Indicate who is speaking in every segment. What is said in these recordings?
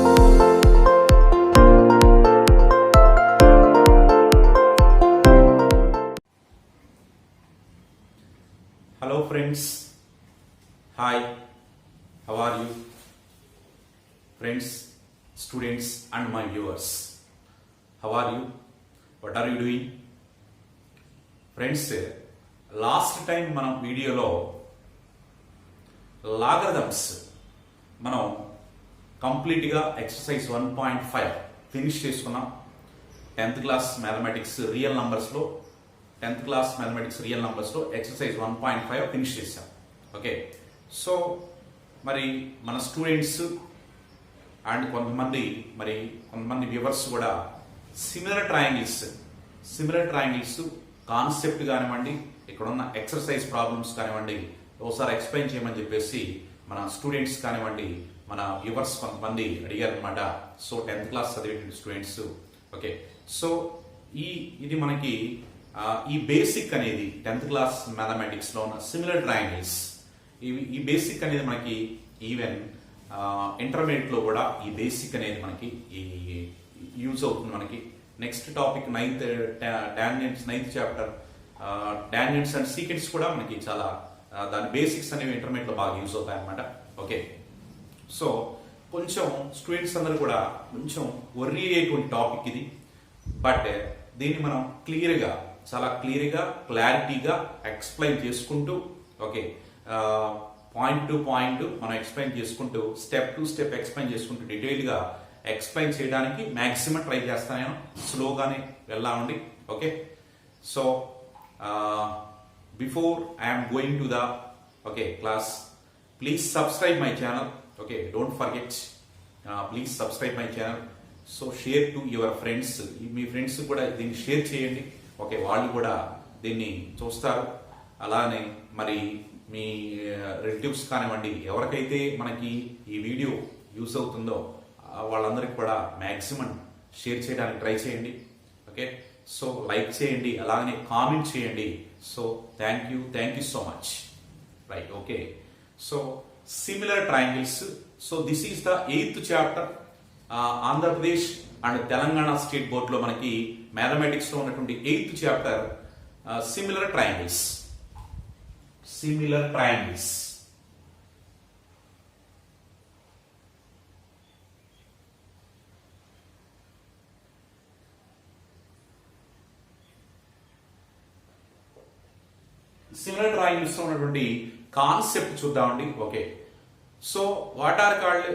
Speaker 1: Hello friends, hi, how are you? Friends, students and my viewers, how are you? What are you doing? Friends, last time మనం వీడియోలో logarithms మనం కంప్లీట్గా exercise 1.5 finish చేసుకున్నాం. 10th class mathematics real నంబర్స్లో exercise 1.5 finish చేసాం. Okay, so మరి మన students and కొంతమంది వ్యూవర్స్ కూడా సిమిలర్ ట్రయాంగిల్స్ కాన్సెప్ట్ కానివ్వండి, ఇక్కడ ఉన్న ఎక్సర్సైజ్ ప్రాబ్లమ్స్ కానివ్వండి ఒకసారి ఎక్స్ప్లెయిన్ చేయమని చెప్పేసి మన స్టూడెంట్స్ కానివ్వండి, మన వ్యూవర్స్ కొంతమంది అడిగారు అనమాట. సో 10th క్లాస్ చదివే స్టూడెంట్స్. ఓకే, సో ఇది మనకి ఈ బేసిక్ అనేది 10th క్లాస్ మ్యాథమెటిక్స్లో ఉన్న సిమిలర్ ట్రయాంగిల్స్, ఈ బేసిక్ అనేది మనకి ఈవెన్ ఇంటర్మీడియట్లో కూడా ఈ బేసిక్ అనేది మనకి యూజ్ అవుతుంది. మనకి next topic 9th chapter tangents and secants కూడా మనకి చాలా దాని బేసిక్స్ అనేవి ఇంటర్మీడియట్లో బాగా యూజ్ అవుతాయి అన్నమాట. ఓకే, సో కొంచెం స్టూడెంట్స్ అందరూ కూడా కొంచెం వర్రీ అయ్యేటువంటి టాపిక్ ఇది. బట్ దీన్ని మనం చాలా క్లారిటీగా ఎక్స్ప్లెయిన్ చేసుకుంటూ, ఓకే, పాయింట్ టు పాయింట్ మనం ఎక్స్ప్లెయిన్ చేసుకుంటూ, స్టెప్ టు స్టెప్ ఎక్స్ప్లెయిన్ చేసుకుంటూ డీటెయిల్గా ఎక్స్ప్లెయిన్ చేయడానికి మ్యాక్సిమం ట్రై చేస్తాను. నేను స్లోగానే వెళ్ళామండి. Okay, so before I'm going to the class, please subscribe my channel. Okay, don't forget, please subscribe my channel. So share to your friends, me friends కూడా దీన్ని share చేయండి. Okay, వాళ్ళు కూడా దీన్ని చూస్తారు. అలానే మరి మీ రిలేటివ్స్ కానివ్వండి, ఎవరికైతే మనకి ఈ వీడియో యూస్ అవుతుందో వాళ్ళందరికీ కూడా మ్యాక్సిమం షేర్ చేయడానికి ట్రై చేయండి. ఓకే, సో లైక్ చేయండి, అలాగనే కామెంట్ చేయండి. So thank you so much. Right, okay, so similar triangles. So this is the 8th chapter. Andhra Pradesh and Telangana state బోర్డులో మనకి మ్యాథమెటిక్స్ లో ఉన్నటువంటి 8th chapter similar triangles. Similar triangles ఉన్నటువంటి కాన్సెప్ట్ చూద్దామండి. Okay, so what are called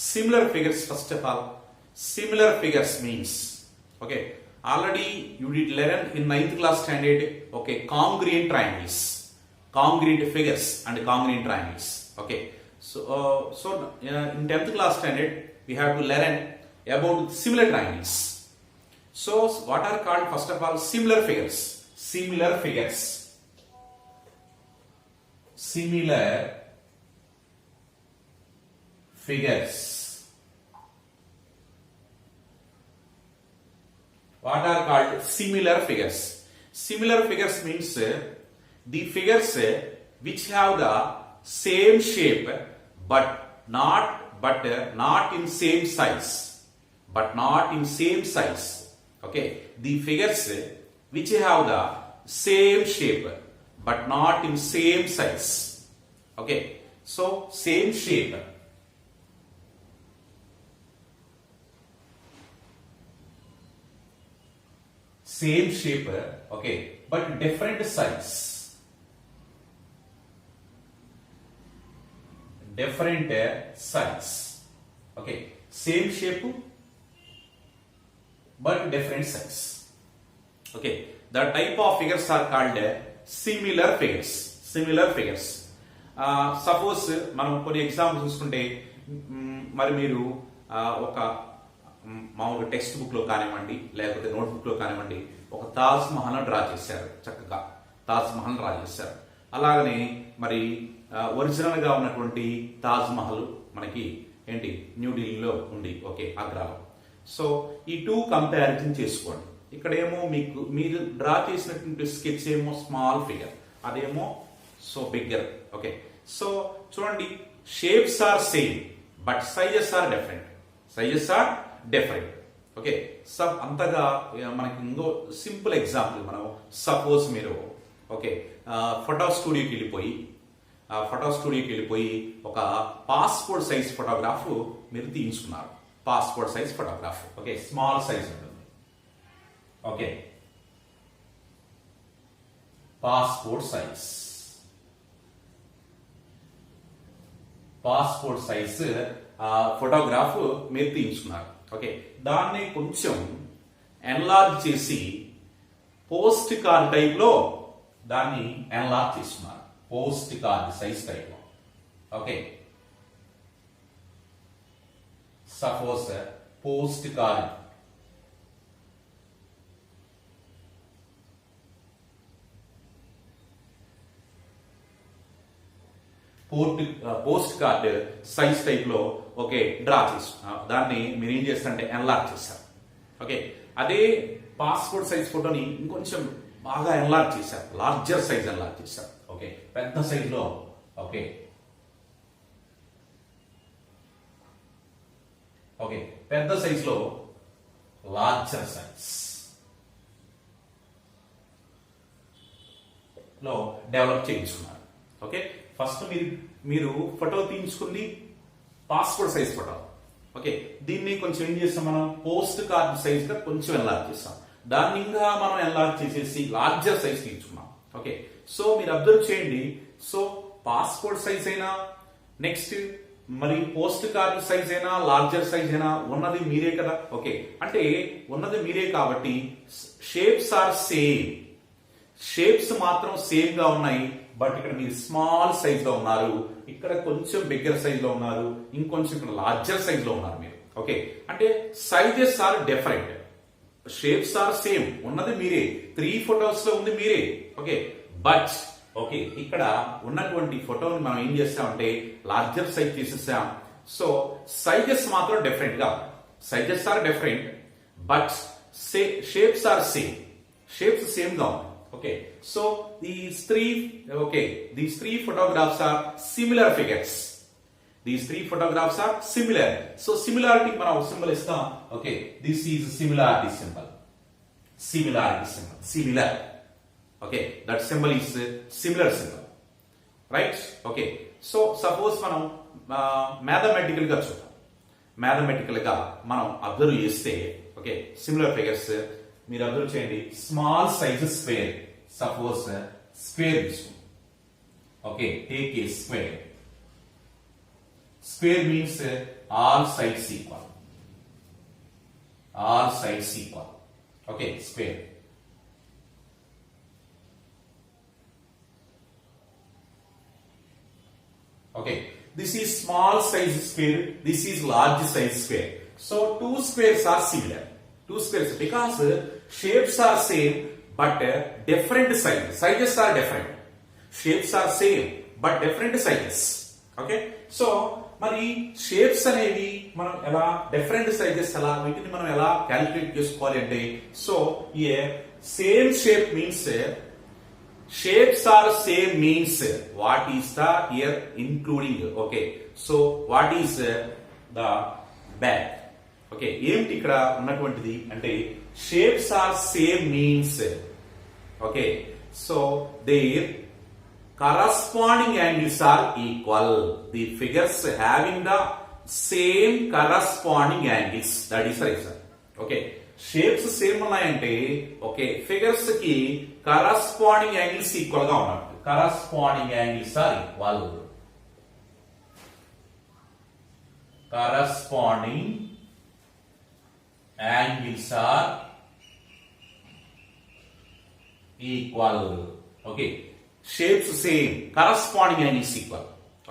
Speaker 1: similar figures? First of all, similar figures means, okay, already you did learn in 9th class standard. Okay, congruent triangles, congruent figures and congruent triangles. Okay, so in 10th class standard we have to learn about similar triangles. So what are called, first of all, similar figures. What are called similar figures? Similar figures means the figures which have the same shape but not in same size. Okay, the figures which have the same shape but not in same size. Okay, so same shape, okay, but different size. Okay, same shape but different size. Okay, the type of figures are called similar figures. Suppose మనం కొన్ని example చూసుకుంటే, మరి మీరు ఒక మామూలుగా text book లో కానివ్వండి, లేకపోతే నోట్ బుక్ లో కానివ్వండి, ఒక తాజ్ మహల్ డ్రా చేశారు. చక్కగా తాజ్ మహల్ డ్రా చేశారు. అలాగనే మరి ఒరిజినల్ గా ఉన్నటువంటి తాజ్ మహల్ మనకి ఏంటి న్యూఢిల్లీలో ఉంది. ఓకే, ఆగ్రాలో. సో ఈ టూ కంపారిజన్ చేసుకోండి. ఇక్కడేమో మీరు డ్రా చేసినటువంటి స్కెచ్ ఏమో స్మాల్ ఫిగర్, అదేమో సో బిగ్గర్. ఓకే, సో చూడండి, shapes are same but sizes are different. Sizes are different. Okay, అంతగా మనకి ఇంకో సింపుల్ ఎగ్జాంపుల్, మనం సపోజ్ మీరు ఓకే ఫోటో స్టూడియోకి వెళ్ళిపోయి ఒక పాస్పోర్ట్ సైజ్ ఫోటోగ్రాఫ్ మీరు తీయించుకున్నారు. Passport size photograph, okay, small size ఉంటుంది. ఓకే, పాస్పోర్ట్ సైజ్ ఫోటోగ్రాఫ్ మీరు తీయించుకున్నారు. ఓకే, దాన్ని కొంచెం ఎన్లార్జ్ చేసి పోస్ట్ కార్డ్ టైప్ లో దాన్ని ఎన్లార్జ్ చేస్తున్నారు. పోస్ట్ కార్డ్ సైజ్ టైప్ లో. Okay, suppose post card post card size type లో ఓకే డ్రా చేసి దాన్ని మీరు ఏం చేస్తారంటే ఎన్లార్జ్ చేశారు. ఓకే, అదే పాస్పోర్ట్ సైజ్ ఫోటోని ఇంకొంచెం బాగా ఎన్లార్జ్ చేశారు, లార్జర్ సైజ్ ఎన్లార్జ్ చేశారు. ఓకే, పెద్ద సైజ్ లో. ఓకే, పెద్ద సైజ్ లో లార్జర్ సైజ్ లో డెవలప్ చేయించుకున్నారు. ఓకే, ఫస్ట్ మీరు ఫోటో తీయించుకుంది పాస్పోర్ట్ సైజ్ ఫోటో. ఓకే, దీన్ని కొంచెం ఏం చేస్తాం, మనం పోస్ట్ కార్డ్ సైజ్ గా కొంచెం ఎన్లార్జ్ చేస్తాం. దాన్ని ఇంకా మనం ఎన్లార్జ్ చేసేసి లార్జర్ సైజ్ తీసుకున్నాం. ఓకే, సో మీరు అబ్జర్వ్ చేయండి. సో పాస్పోర్ట్ సైజ్ అయినా, నెక్స్ట్ మరి పోస్ట్ కార్డ్ సైజ్ అయినా, లార్జర్ సైజ్ అయినా ఉన్నది మీరే కదా. ఓకే, అంటే ఉన్నది మీరే కాబట్టి షేప్స్ ఆర్ సేమ్. షేప్స్ మాత్రం సేమ్ గా ఉన్నాయి. బట్ ఇక్కడ మీరు స్మాల్ సైజ్ లో ఉన్నారు, ఇక్కడ కొంచెం బిగ్గర్ సైజ్ లో ఉన్నారు, ఇంకొంచెం ఇక్కడ లార్జర్ సైజ్ లో ఉన్నారు మీరు. ఓకే, అంటే sizes are different, shapes are same. ఉన్నది మీరే, 3 ఫోటోస్ లో ఉంది మీరే. ఓకే, బట్ ఓకే ఇక్కడ ఉన్నటువంటి ఫోటోని మనం ఏం చేస్తామంటే లార్జర్ సైజ్ తీసేసాం. సో సైజెస్ మాత్రం డిఫరెంట్ గా, sizes are different but shapes are same. Shapes same గా ఉన్నాయి. Okay, so these three photographs are similar figures. These 3 photographs are similar. So similarity మనం symbol ఇస్తాం. Okay, this is similarity symbol. Similar. Okay, that symbol is similar symbol. Right? Okay, so suppose మనం mathematical గా చూద్దాం. Mathematical గా మనం observe చేస్తే okay similar figures మీరు observe చేయండి. Small size square, suppose square తీసుకోండి. Okay, take a square. Square means all sides equal. Okay, square. Okay, this is small size square, this is large size square. So 2 squares are similar. 2 squares because shapes are same but different sizes. Sizes are different. Shapes are same but different sizes. Okay, so మరి shapes అనేవి మనం ఎలా different sizes ఎలా వీటిని మనం ఎలా calculate చేసుకోవాలి అంటే so A same shape means shapes are same means what is the here including. Okay, so what is the back. Okay, ఏంటి ఇక్కడ ఉన్నటువంటిది అంటే shapes are same means okay so their corresponding angles are equal. The figures having the same corresponding angles, that is the reason. Okay, shapes same ఉన్నాయంటే okay figures కి corresponding angles equal గా ఉన్నట్టు. Corresponding angles are equal. Corresponding angles are equal. Okay, shapes same, corresponding angles equal.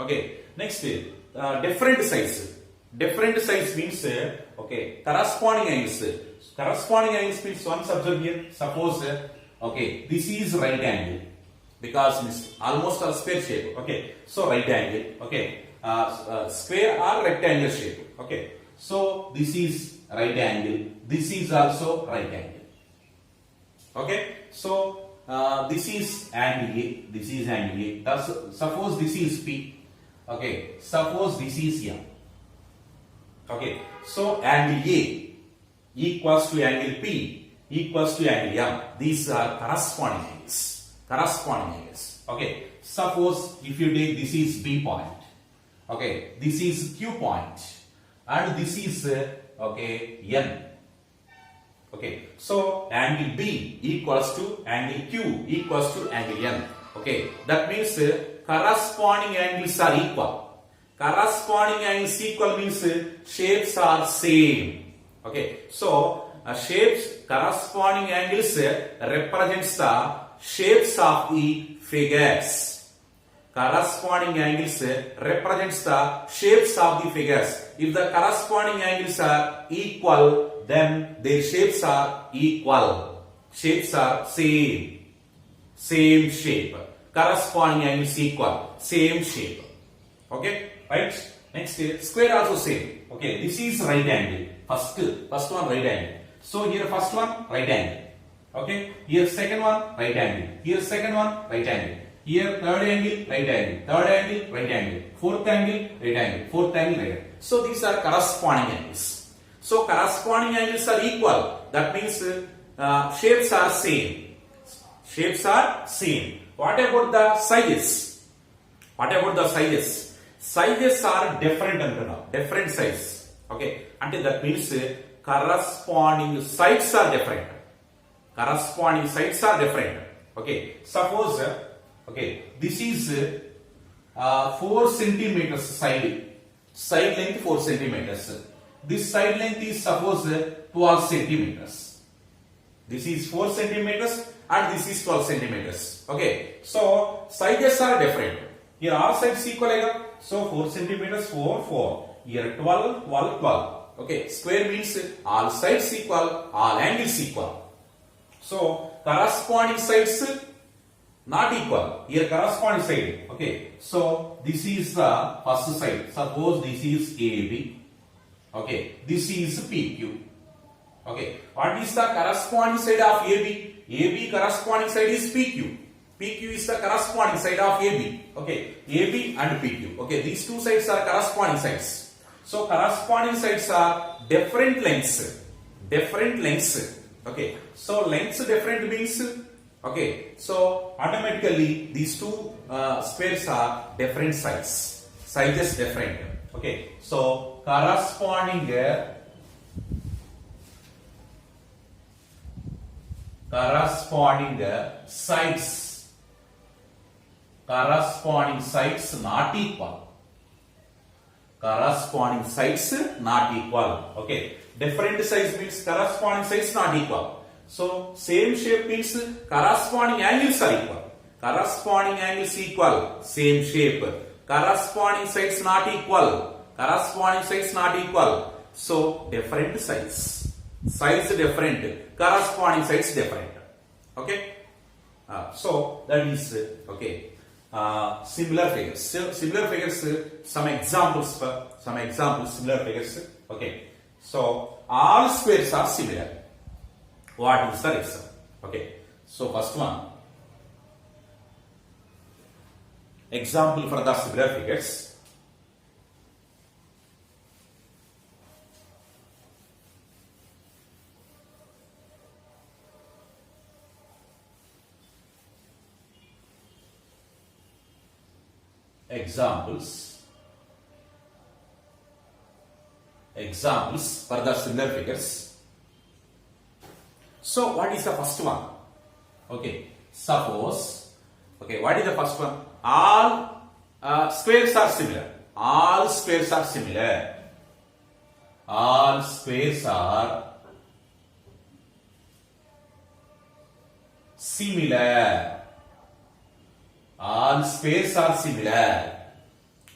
Speaker 1: Okay, next different size. Different size means okay corresponding angles. Corresponding angles means once observe here. Suppose okay this is right angle because it's almost a square shape. Okay, so right angle. Okay, square or rectangle shape. Okay, so this is right angle, this is also right angle. Okay, so this is angle A, this is angle A. Suppose this is P. Okay, suppose this is M. Okay, so angle A equals to angle P equals to angle M. These are corresponding angles. Corresponding angles. Okay, suppose if you take this is B point. Okay, this is Q point, and this is okay N. Okay, so angle B equals to angle Q equals to angle N. Okay, that means corresponding angles are equal. Corresponding angles equal means shapes are same. Okay, so shapes corresponding angles represents the shapes of the figures. Corresponding angles represents the shapes of the figures. If the corresponding angles are equal, then their shapes are equal. Shapes are same. Same shape. Corresponding angles equal. Same shape. Okay, right? Next, square also same. Okay, this is right angle. First one right angle. So here first one right angle. Okay, here second one right angle. Here second one right angle. Here third angle, right angle, third angle, right angle, fourth angle, right angle, fourth angle, right angle. So these are corresponding angles. So corresponding angles are equal. That means shapes are same. Shapes are same. What about the sizes? What about the sizes? Sizes are different different size. Okay, and that means corresponding sides are different. Corresponding sides are different. Okay, suppose okay, this is 4 centimeters side length 4 centimeters. This side length is suppose 12 centimeters. This is 4 centimeters and this is 12 centimeters. Okay, so sizes are different. Here all sides equal. So 4 centimeters 4 4. Here 12 12 12. Okay, square means all sides equal, all angles equal. So corresponding sides not equal. Here corresponding side. Okay, so this is the first side. Suppose this is AB. Okay, this is PQ. Okay, what is the corresponding side of AB? AB corresponding side is PQ. PQ is the corresponding side of AB. Okay, AB and PQ. Okay, these two sides are corresponding sides. So corresponding sides are different lengths. Different lengths. Okay, so lengths different means okay, so automatically these two squares are different size. Sizes different. Okay, so corresponding sides. Corresponding sides not equal. Corresponding sides not equal. Okay, different size means corresponding sides not equal. So same shape means corresponding angles are equal. Corresponding angles equal, same shape. Corresponding sides not equal. Corresponding sides not equal. So different size. Size different. Corresponding sides different. Okay. So that is okay. Similar figures. Similar figures. Some examples. Similar figures. Okay. So all squares are similar. What is the reason? Okay, so first one, example for the similar figures. Examples for the similar figures. So what is the first one? Okay, suppose, okay, what is the first one? All squares are similar. All squares are similar. All squares are similar. All squares are similar.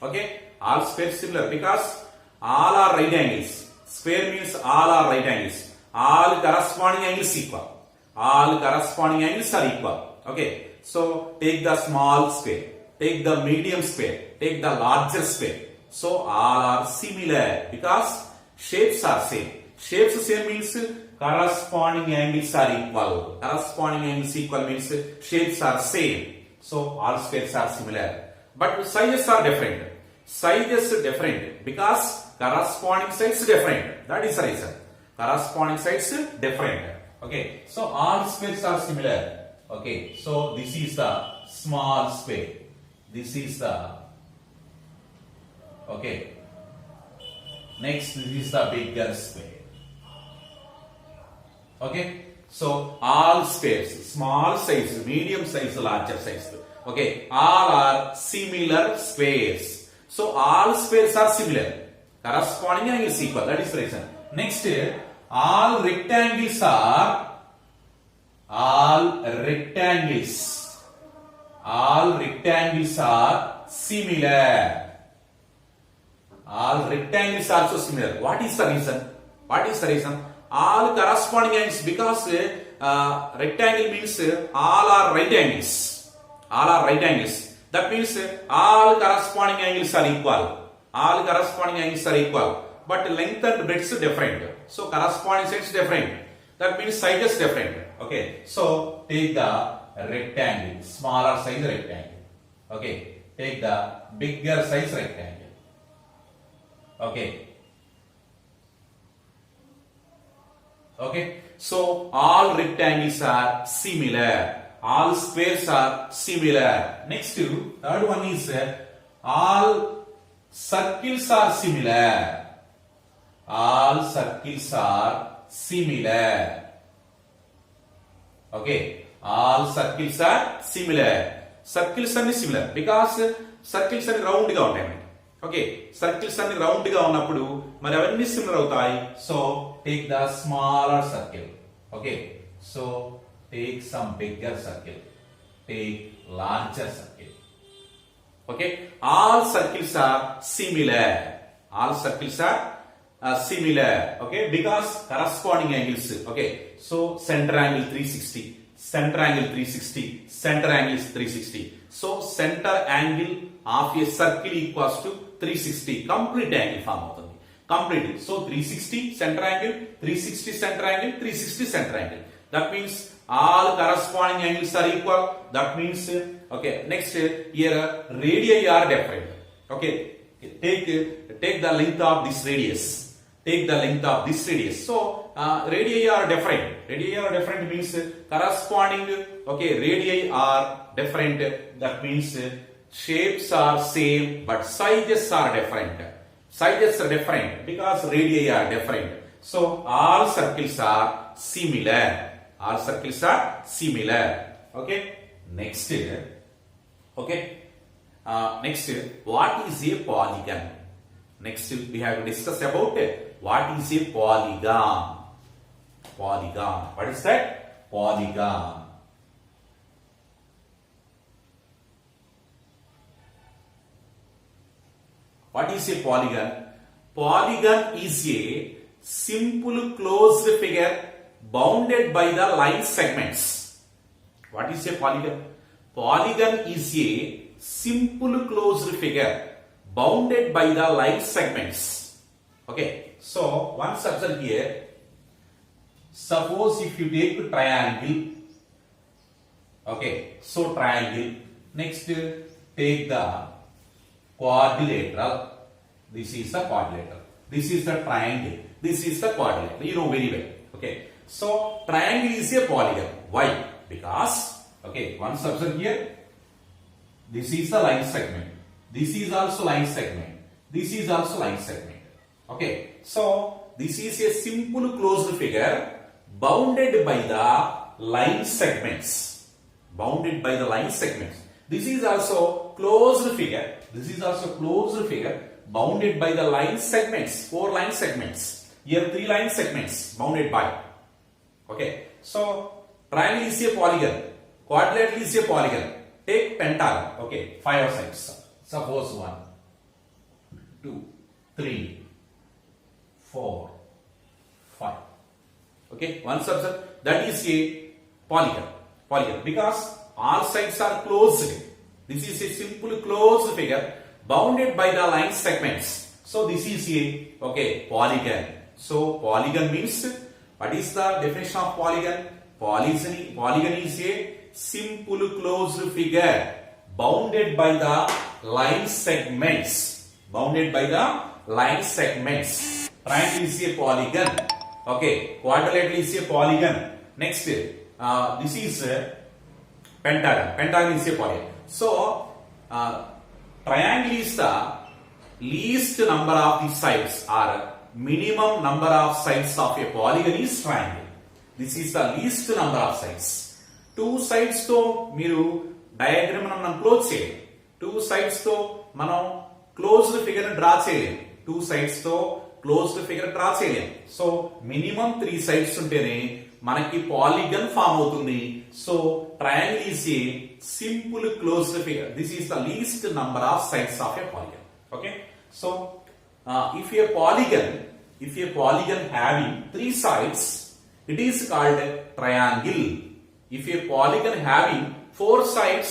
Speaker 1: Okay, all squares similar because all are right angles. Square means all are right angles. All corresponding angles equal. All corresponding angles are equal. Okay, so take the small square, take the medium square, take the larger square. So all are similar because shapes are same. Shapes same means corresponding angles are equal. Corresponding angles equal means shapes are same. So all squares are similar. But sizes are different. Sizes different because corresponding sides different. That is the reason. Corresponding sides different. Okay, so all squares are similar. Okay, so this is the small square. This is the okay. Next, this is the bigger square. Okay, so all squares, small size, medium size, larger size. Okay, all are similar squares. So all squares are similar. Corresponding angle is equal. That is the reason. Next, all rectangles are similar. All rectangles are also similar. What is the reason? What is the reason? All corresponding angles, because rectangle means all are right angles. All are right angles. That means all corresponding angles are equal. All corresponding angles are equal. But length and breadth is different. So corresponding sides different. That means size is different. Okay. So take the rectangle, smaller size rectangle. Okay. Take the bigger size rectangle. Okay. Okay. So all rectangles are similar. All squares are similar. Next, third one is all circles are similar. All circles are similar. Okay. All circles are similar. Circles are similar because circles are round ga untayi. Okay, circles are round ga ఉన్నప్పుడు మరి అవన్నీ similar అవుతాయి. So take the smaller circle. Okay, so take some bigger circle. Take larger circle. Okay, all circles are similar. All circles are similar. Okay, because corresponding angles. Okay, so center angle 360, center angle 360, center angle is 360. So center angle of a circle equals to 360. Complete angle form అవుతుంది. Complete. So 360 center angle, 360 center angle, 360 center angle. That means all corresponding angles are equal. That means okay. Next here radii are different. Okay. Take the length of this radius. Take the length of this radius. So radii are different. Radii are different means corresponding. Okay, radii are different. That means shapes are same but sizes are different. Sizes are different because radii are different. So all circles are similar. All circles are similar. Okay. Next. Okay. Next, what is a polygon? Next, we have to discuss about what is a polygon. Polygon. What is that? Polygon. What is a polygon? Polygon is a simple closed figure bounded by the line segments. What is a polygon? Polygon is a simple closed figure bounded by the line segments. Okay, so once observe here. Suppose if you take triangle. Okay, so triangle. Next, take the quadrilateral. This is the quadrilateral. This is the triangle. This is the quadrilateral. You know very well. Okay. So triangle is a polygon. Why? Because okay, once observe here. This is the line segment. This is also line segment. This is also line segment. Okay. So this is a simple closed figure bounded by the line segments. Bounded by the line segments. This is also closed figure. This is also closed figure bounded by the line segments. 4 line segments. Here 3 line segments bounded by. Okay. So triangle is a polygon. Quadrilateral is a polygon. Take pentagon. Okay. 5 sides. Suppose 1, 2, 3, 4, 5. Okay. Once observe, that is a polygon. Polygon because all sides are closed. This is a simple closed figure bounded by the line segments. So this is a okay polygon. So polygon means, what is the definition of polygon? Polygon is a simple closed figure bounded by the line segments. Bounded by the line segments. Triangle is a polygon. Okay, quadrilateral is a polygon. Next, this is pentagon. Pentagon is a polygon. So, triangle is the least number of the sides or minimum number of sides of a polygon is triangle. This is the least number of sides. Two sides తో మీరు diagram మనం close చేయాలి. Two sides తో మనం closed figure draw చేయలేం. Two sides తో closed figure draw చేయలేం. So minimum 3 sides ఉంటేనే మనకి పాలిగన్ ఫామ్ అవుతుంది. So triangle is a simple closed figure. This is the least number of sides of a polygon. Okay, so if a polygon having 3 sides, it is called triangle. If a polygon having 4 sides,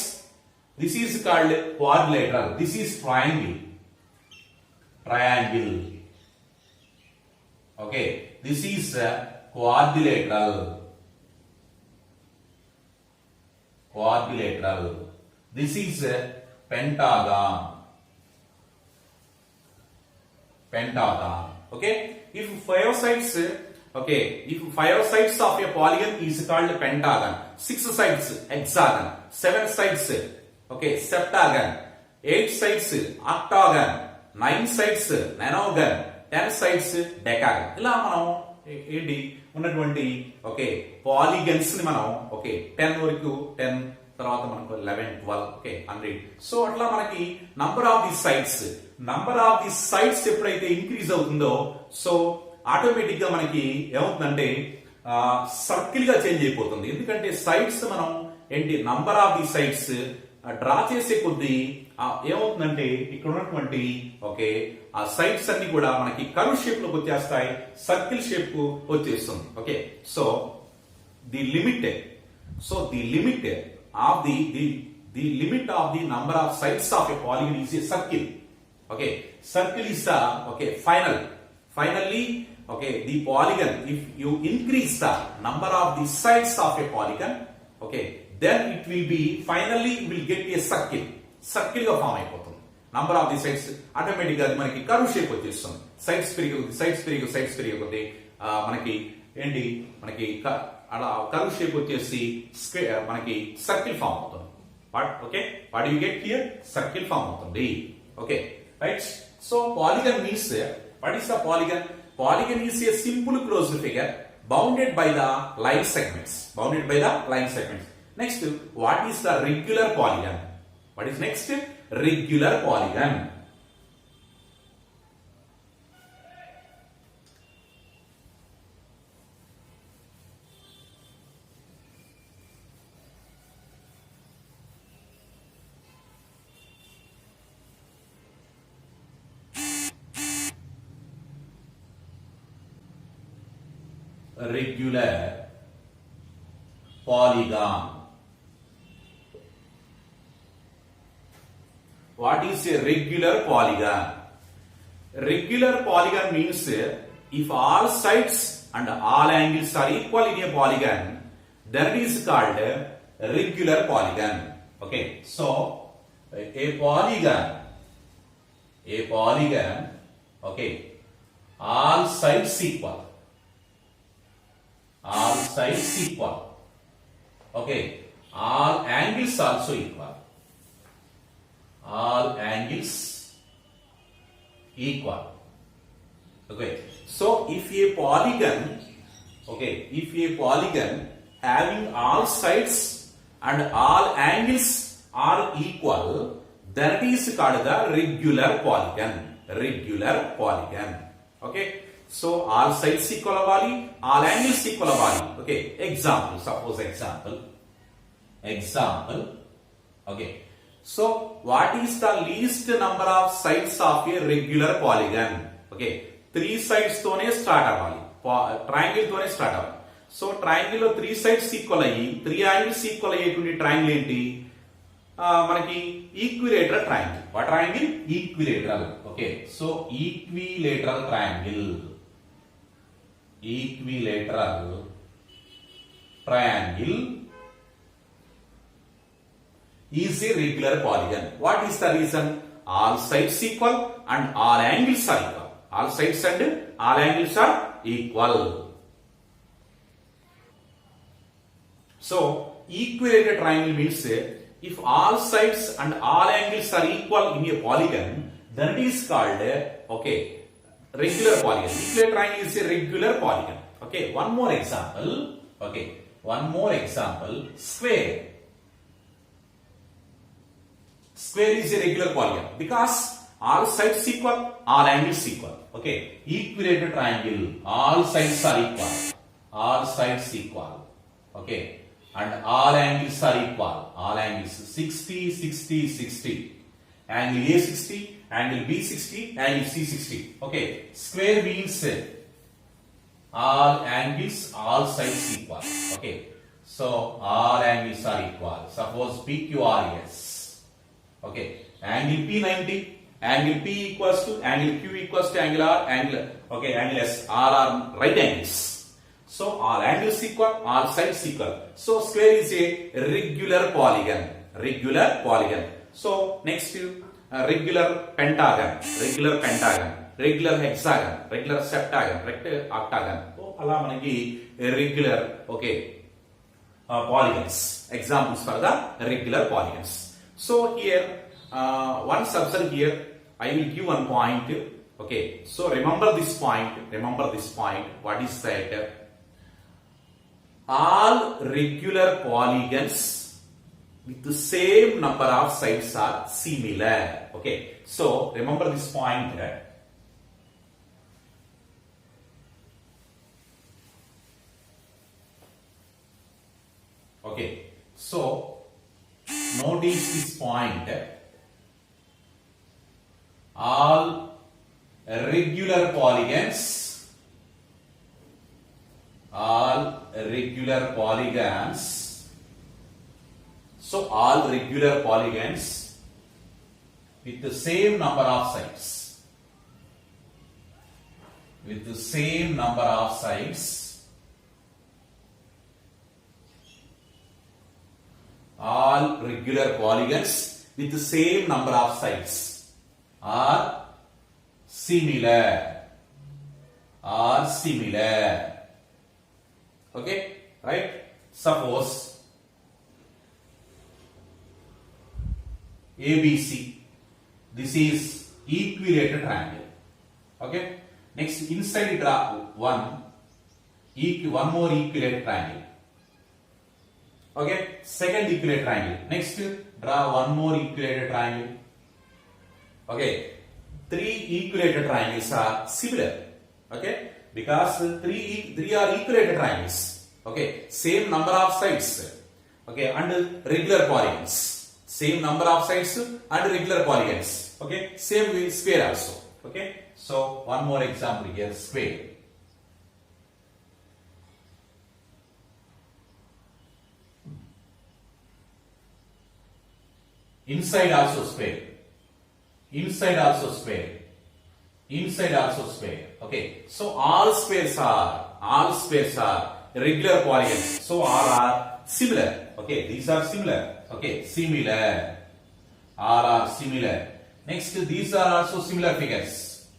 Speaker 1: this is called quadrilateral. This is triangle. Okay, this is quadrilateral. This is pentagon. Okay, if 5 sides of a polygon is called pentagon, 6 sides hexagon, 7 sides septagon, 8 sides octagon, 9 sides nonagon, 10 sides decagon. ఇలా మనం ఏంటి ఉన్నటువంటి polygons ని మనం 10 వరకు 10 తర్వాత మనకు 11 12 100. So అట్లా మనకి నంబర్ ఆఫ్ ది సైడ్స్ ఎప్పుడైతే ఇంక్రీజ్ అవుతుందో సో ఆటోమేటిక్ గా మనకి ఏమవుతుందంటే సర్కిల్ గా చేంజ్ అయిపోతుంది. ఎందుకంటే సైడ్స్ మనం ఏంటి number of the sides draw చేసే కొద్దీ ఏమవుతుందంటే ఇక్కడ ఉన్నటువంటి ఆ సైడ్స్ అన్ని కూడా మనకి కర్వ్ షేప్ లోకి వచ్చేస్తాయి, సర్కిల్ షేప్ కు వచ్చేస్తుంది. Okay, so the limit of the number of sides of a polygon is a circle. Okay, circle is the finally the polygon, if you increase the number of the sides of a polygon, then it will be finally will get a circle గా form అయిపోతుంది. Number of the sides automatic గా మనకి curve shape వచ్చేస్తుంది. Sides పెరిగిపోతే మనకి ఏంటి అలా curve shape వచ్చేసి మనకి సర్కిల్ ఫామ్ అవుతుంది. What you get here? Circle form అవుతుంది. Okay, right. So polygon means, what is the polygon? Polygon is a simple closed figure bounded by the line segments. Next, what is the regular polygon? What is next? Regular polygon. Regular polygon. What is a regular polygon? Regular polygon means if all sides and all angles are equal in a polygon, then it is called regular polygon. Okay, so a polygon, all sides equal. All angles also equal. Okay, so if a polygon having all sides and all angles are equal, then it is called the regular polygon. Okay, so all sides equal avali, all angles equal avali. Okay, example. Okay, so what is the least number of sides of a regular polygon? Okay, 3 sides తోనే start అవ్వాలి, triangle తోనే start అవ్వాలి. So triangle లో 3 sides equal అయ్యి 3 angles equal అయ్యేటువంటి triangle ఏంటి? మనకి equilateral triangle. What triangle? Equilateral. Okay, so equilateral triangle is a regular polygon. What is the reason? All sides equal and all angles are equal. All sides and all angles are equal. So equilateral triangle means if all sides and all angles are equal in a polygon, then it is called regular polygon. Equilateral triangle is a regular polygon. Okay, one more example. Okay, one more example. Square. Square is a regular polygon because all sides equal, all angles equal. Okay, equilateral triangle, all sides are equal. All sides equal. Okay, and all angles are equal. All angles 60, 60, 60. Angle A 60, angle B 60, angle C 60. Okay, square means all angles, all sides equal. Okay, so all angles are equal. Suppose PQRS. Okay, angle P 90, angle P equals to angle Q equals to angle R, angle S. All are right angles. So all angles equal, all sides equal. So square is a regular polygon. Regular polygon. So next regular pentagon, regular pentagon, regular hexagon, regular septagon, regular octagon. So ala manaki regular polygons. Examples for the regular polygons. So here once observe here, I will give one point. Okay, so remember this point. Remember this point. What is that? All regular polygons with the same number of sides are similar. Okay, so remember this point. Okay, so notice this point. All regular polygons, so all regular polygons with the same number of sides, all regular polygons with the same number of sides are similar. Okay, right? Suppose ABC, this is equilateral triangle. Okay, next inside draw one more equilateral triangle. Okay, second equilateral triangle. Next draw one more equilateral triangle. Okay, three equilateral triangles are similar. Okay, because three are equilateral triangles. Okay, same number of sides. Okay, and regular polygons. Same number of sides and regular polygons. Okay, same with square also. Okay, so one more example here, square. Inside also square. Inside also square. Inside also square. Okay, so all squares are regular polygons. So all are similar. Okay, these are similar. Okay, similar. All are similar. Next, these are also similar figures.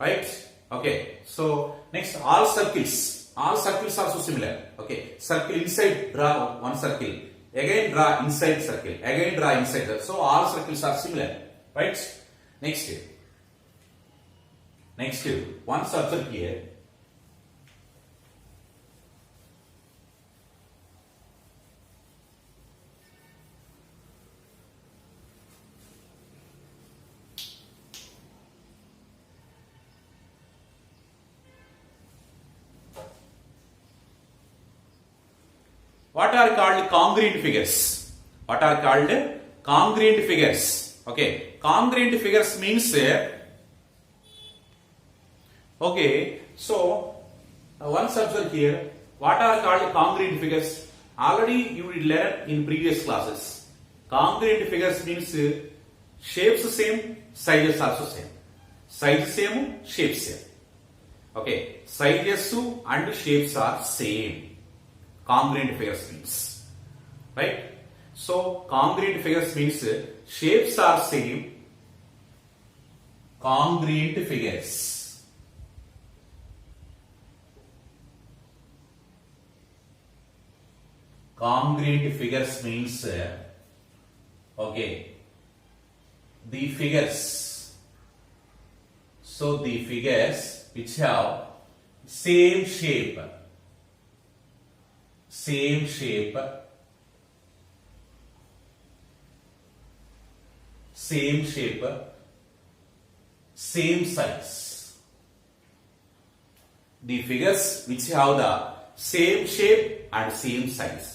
Speaker 1: Right? Okay, so next, all circles also similar. Okay, circle inside, draw one circle. Again draw inside circle. Again draw inside circle. So all circles are similar. Right? Next, one circle here. What are called congruent figures? Okay, congruent figures means okay, so once observe here, what are called congruent figures? Already you will learn in previous classes. Congruent figures means shapes same, sizes also same. Size same, shapes same. Okay, sizes and shapes are same. Congruent figures means, right? So congruent figures means shapes are same congruent figures. Congruent figures means okay, the figures. So the figures which have same shape, same size, the figures which have the same shape and same size.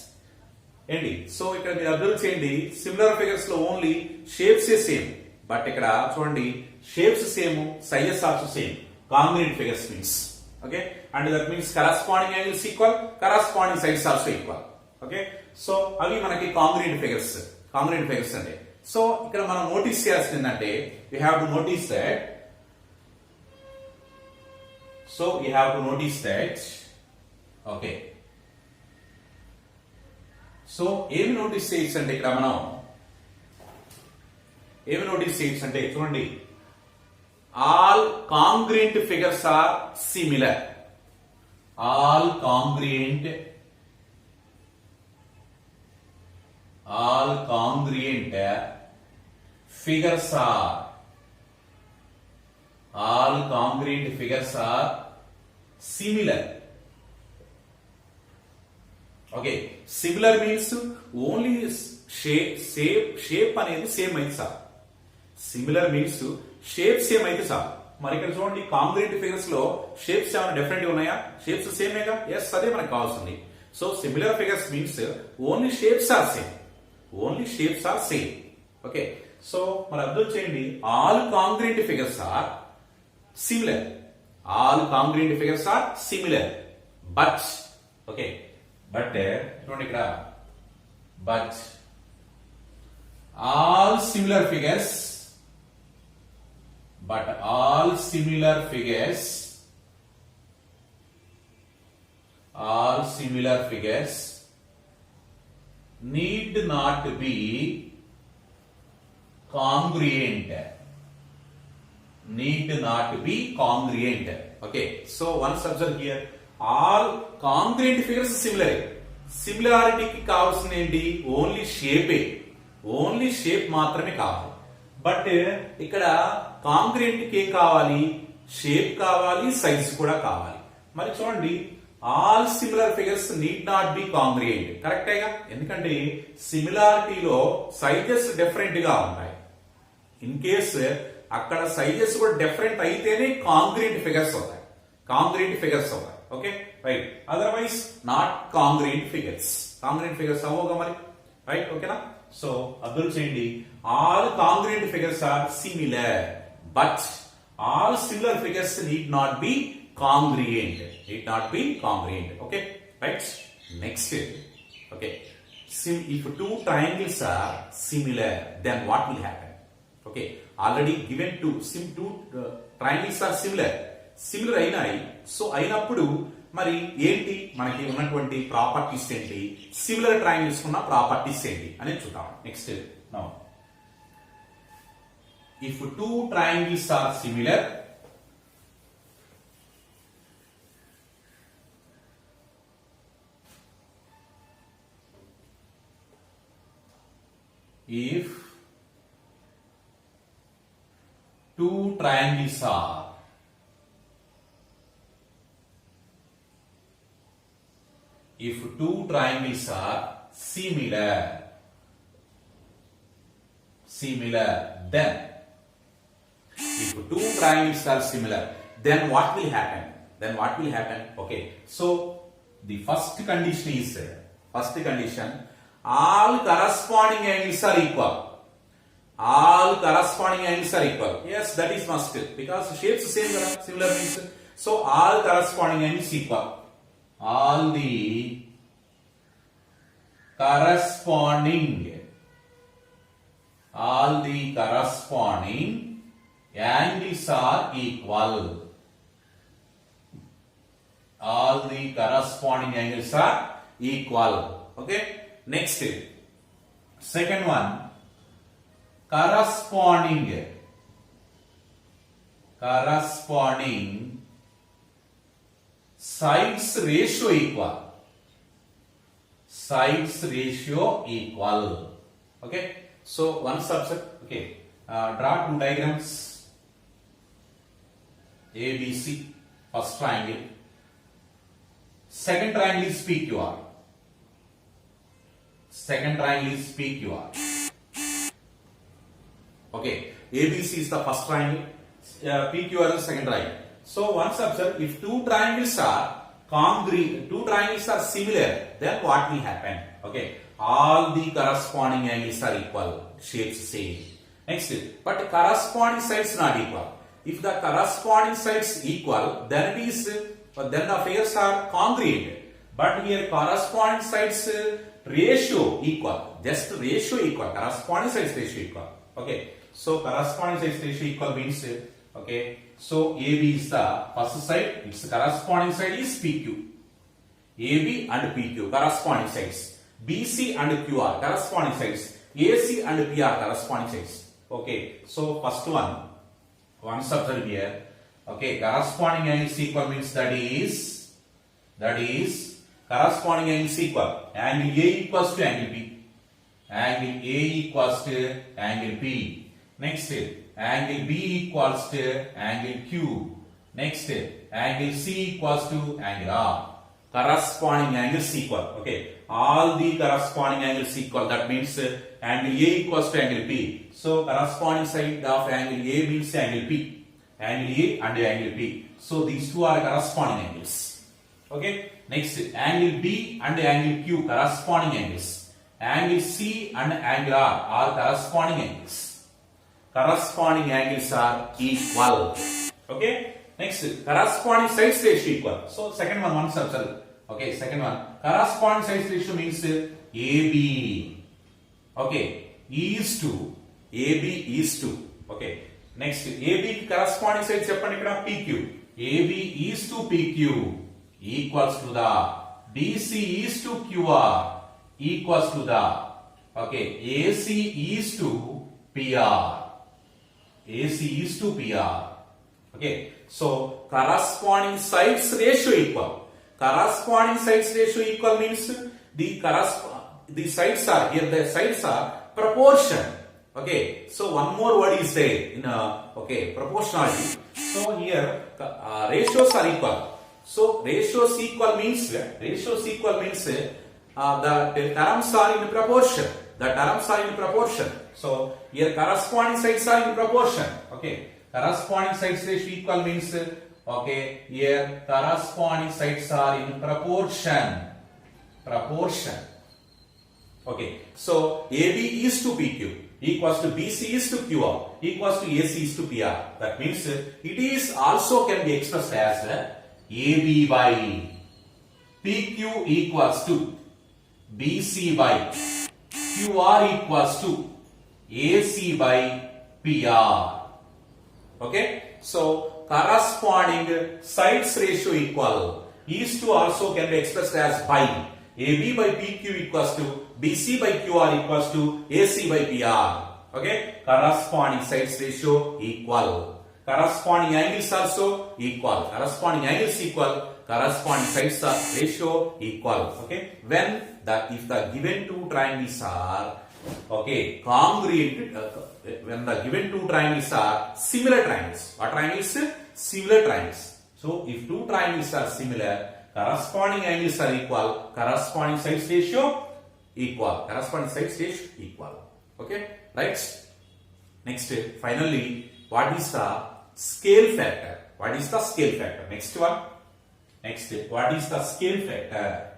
Speaker 1: ఏంటి so ఇక్కడ మీరు observe చేయండి, similar figures లో only shapes same, but ఇక్కడ చూడండి shapes same, sizes also same. Congruent figures means okay, and that means corresponding angles equal, corresponding sizes also equal. Okay, so అవి మనకి కాంగ్రుయెంట్ figures అంటే. సో ఇక్కడ మనం నోటీస్ చేయాల్సింది ఏంటంటే, you have to notice that okay. So ఏమి notice చేయొచ్చు అంటే, ఇక్కడ మనం ఏమి నోటీస్ చేయొచ్చు అంటే చూడండి, all congruent figures are similar. All congruent figures are similar. Okay, similar means only shape అనేది సేమ్ అయితే sir. Similar means shape same అయితే సార్. మరి ఇక్కడ చూడండి కాంగ్రుయెంట్ ఫిగర్స్ లో షేప్స్ ఏమైనా డిఫరెంట్ ఉన్నాయా? షేప్స్ సేమేగా. ఎస్, అదే మనకు కావాల్సింది. So similar figures means only shapes are same. Okay, so మరి అర్థం చేయండి, all congruent figures are similar. But okay, but చూడండి ఇక్కడ, but all similar figures need not be congruent. Okay, so once observe here, all congruent figures similar. సిమిలారిటీకి కావాల్సిన ఏంటి? Only shape మాత్రమే కావాలి. But ఇక్కడ కాంగ్రుయెంట్ కి ఏం కావాలి? షేప్ కావాలి, సైజ్ కూడా కావాలి. మరి చూడండి, all similar figures need not be congruent. కరెక్టేగా, ఎందుకంటే సిమిలారిటీలో సైజెస్ డిఫరెంట్ గా ఉంటాయి. ఇన్ కేస్ అక్కడ సైజెస్ కూడా డిఫరెంట్ అయితేనే కాంగ్రుయెంట్ ఫిగర్స్ అవుతాయి. Okay, right. Otherwise not congruent figures అవ్వగా మరి, రైట్. ఓకేనా? సో అబ్జర్వ్ చేయండి, all congruent figures are similar, but all similar figures need not be congruent. Okay, right. Next, okay, if two triangles are similar, then what will happen? Okay, already given two triangles are similar అయినాయి. So అయినప్పుడు మరి ఏంటి మనకి ఉన్నటువంటి properties ఏంటి, similar triangles ఉన్న properties ఏంటి అనేది చూద్దాం. Next, now if two triangles are similar, if two triangles are similar, then if two triangles are similar, then what will happen? Okay, so the first condition, all corresponding angles are equal. Yes, that is must, because shapes same, similar means. So all corresponding angles equal. All the corresponding angles are equal. Okay, next, corresponding corresponding sides ratio equal. Sides ratio equal. Okay. So one subset. Okay. Draw two diagrams. ABC. First triangle. Second triangle is PQR. Second triangle is PQR. Okay. ABC is the first triangle. PQR is the second triangle. So once observe, if two triangles are congruent, two triangles are similar, then what will happen? Okay. All the corresponding angles are equal. Shapes same. Next, but corresponding sides not equal. If the corresponding sides equal, then it is then the pairs are congruent. But here corresponding sides ratio equal. Just ratio equal. Corresponding sides ratio equal. Okay. So corresponding sides ratio equal means okay. So AB is the first side. Its corresponding side is PQ. AB and PQ corresponding sides. BC and QR corresponding sides. AC and PR corresponding sides. Okay. So first one. Once observe here. Okay. Corresponding angles equal means that is corresponding angles equal. Angle A equals to angle B. Angle A equals to angle P. Next, angle B equals to angle Q. Next, angle C equals to angle R. Corresponding angles equal. Okay. All the corresponding angles equal. That means angle A equals to angle P. So corresponding side of angle A means angle P. Angle A and angle P. So these two are corresponding angles. Okay. Next, angle B and angle Q corresponding angles. Angle C and angle R are corresponding angles. Corresponding angles are equal. Okay. Next, corresponding sides ratio equal. So second one, once observe. Okay. Second one, corresponding sides ratio means AB. Okay. AB is to. Okay. Next, AB corresponding sides చెప్పండి ఇక్కడ PQ. AB is to PQ equals to the BC is to QR equals to the okay AC is to PR. AC is to PR. Okay. So corresponding sides ratio equal. Corresponding sides ratio equal means the sides are here. The sides are proportion. Okay. So one more word is there in okay proportionality. So here ratios are equal. So ratios equal means the terms are in proportion. The terms are in proportion. So here corresponding sides are in proportion. Okay. Corresponding sides ratio equal means okay here corresponding sides are in proportion. Okay. So AB is to PQ equals to BC is to QR equals to AC is to PR. That means it is also can be expressed as AB by PQ equals to BC by QR equals to AC by PR. Okay. So corresponding sides ratio equal is to also can be expressed as by AB by PQ equals to BC by QR equals to AC by PR. Okay. Corresponding sides ratio equal. Corresponding angles also equal. Corresponding angles equal. Corresponding sides ratio equal. Okay. If the given two triangles are okay congruent, when the given two triangles are similar triangles. What triangles? Similar triangles. So if two triangles are similar, corresponding angles are equal. Corresponding sides ratio equal. Corresponding sides ratio equal. Okay. Right. Next, finally, what is the scale factor? What is the scale factor? Next one. Next, what is the scale factor?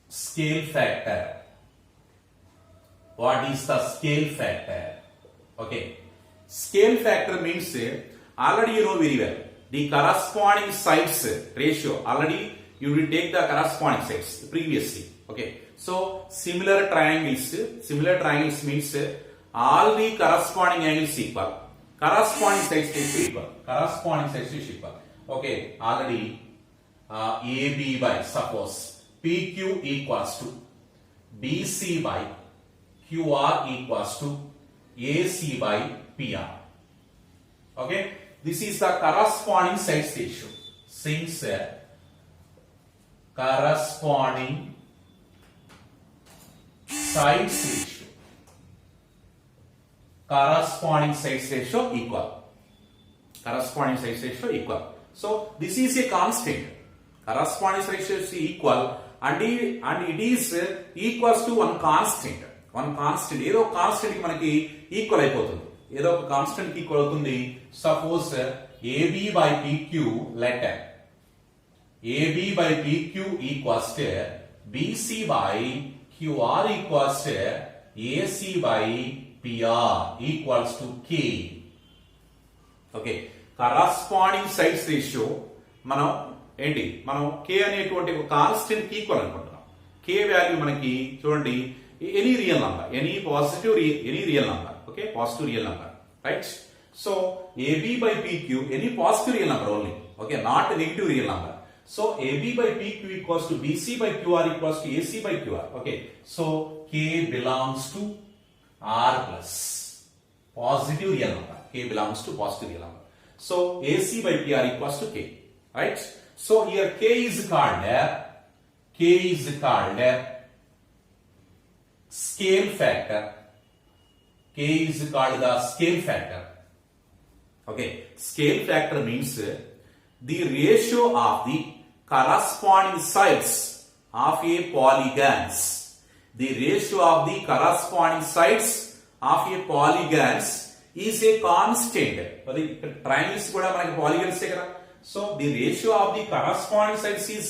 Speaker 1: Scale factor. What is the scale factor? Okay. Scale factor means already you know very well the corresponding sides ratio. Already you will take the corresponding sides previously. Okay. So similar triangles means all the corresponding angles equal, corresponding sides is equal. Okay, already AB by, suppose PQ equals to BC by QR equals to AC by PR. Okay, this is the corresponding sides ratio. Since corresponding sides ratio equal. So this is a constant. Corresponding sides ratio is equal and it is equals to one constant. ఏదో constant కి మనకి equal అయిపోతుంది, ఏదో ఒక constant కి equal అవుతుంది. Suppose AB by PQ, let AB by PQ equals to BC by QR equals to AC by PR equals to K. Okay, corresponding sides ratio మనం ఏంటి, మనం K అనేటువంటి ఒక కాన్స్టెంట్ కి ఈక్వల్ అనుకుంటున్నాం. K వాల్యూ మనకి చూడండి, any real number, any real number, okay, positive real number, right? So AB by PQ, any positive real number only, okay, not a negative real number. So AB by PQ equals to BC by QR equals to AC by QR. Okay, so K belongs to R plus positive real number. K belongs to positive real number. So AC by PR equals to K, right? So here K is called scale factor. K is called the scale factor. Okay, scale factor means the ratio of the corresponding sides of a polygons. The ratio of the corresponding sides of a polygons is a constant. Triangles kuda manaki polygons e kada. So the ratio of the corresponding sides is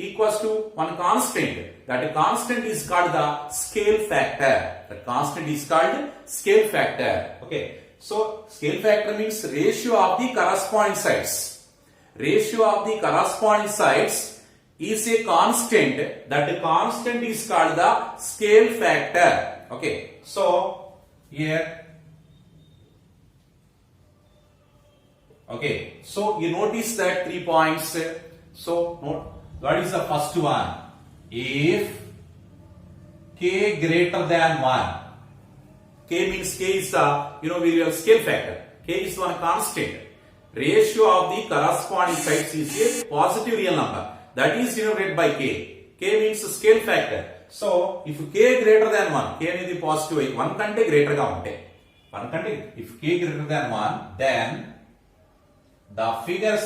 Speaker 1: equals to one constant. That constant is called the scale factor. Okay, so scale factor means ratio of the corresponding sides. Ratio of the corresponding sides is a constant. That constant is called the scale factor. Okay, so here, okay, so you notice that 3 points. So note, what is the first one? If K greater than 1, K means K is the, we have scale factor. K is one constant. Ratio of the corresponding sides is a positive real number. That is denoted by K. K means scale factor. So if K greater than 1, K అనేది positive 1 కంటే greater గా ఉంటే, if K greater than 1, then the figures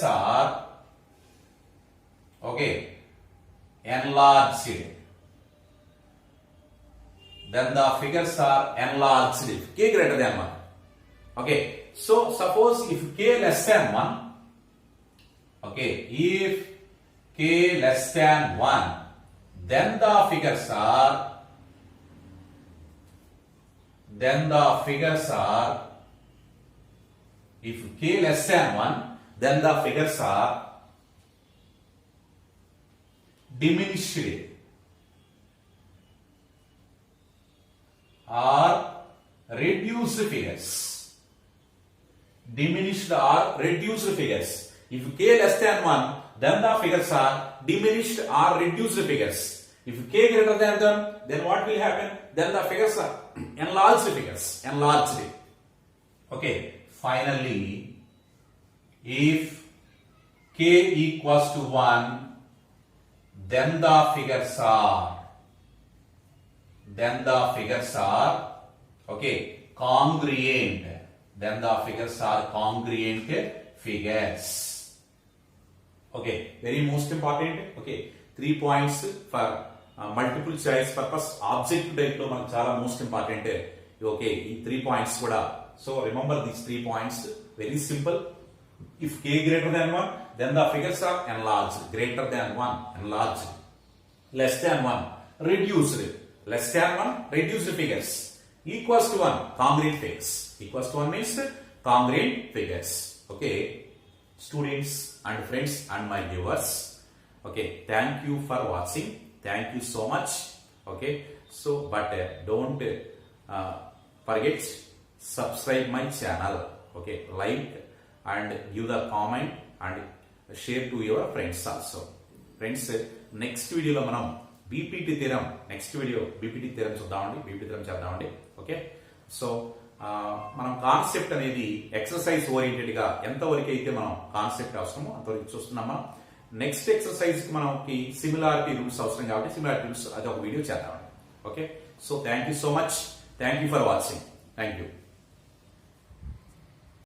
Speaker 1: are okay, enlarged. Then the figures are enlarged if K greater than 1. Okay, so suppose if K less than 1, okay, if K less than 1, then the figures are if K less than 1, then the figures are diminished or reduced figures. If K less than 1, then the figures are diminished or reduced figures. If K greater than 1, then what will happen? Then the figures are enlarged figures. Okay, finally, if K equals to 1, then the figures are okay, congruent. Then the figures are congruent figures. Okay, very most important. Okay, 3 points for multiple choice purpose objective type lo manaku chala most important. Okay, ee 3 points kuda. So remember these 3 points, very simple. If K greater than 1, then the figures are enlarged. Greater than 1, enlarged. Less than 1, reduced. Less than 1, reduced figures. Equals to 1, congruent figures. Equals to 1 means congruent figures. Okay, students and friends and my viewers, Okay, thank you for watching. Thank you so much. Okay, so but don't forget subscribe my channel. Okay, like and give the comment and share to your friends also. Friends, next వీడియోలో మనం BPT theorem BPT theorem చూద్దామండి, BPT theorem చేద్దామండి. Okay, so మనం concept అనేది exercise oriented గా ఎంతవరకు అయితే మనం కాన్సెప్ట్ అవసరమో అంతవరకు చూస్తున్నాం. మనం నెక్స్ట్ ఎక్సర్సైజ్ కి మనకి సిమిలారిటీ రూల్స్ అవసరం కాబట్టి సిమిలారిటీ రూల్స్ అది ఒక వీడియో చేద్దామండి. Okay, so thank you so much. Thank you for watching. Thank you.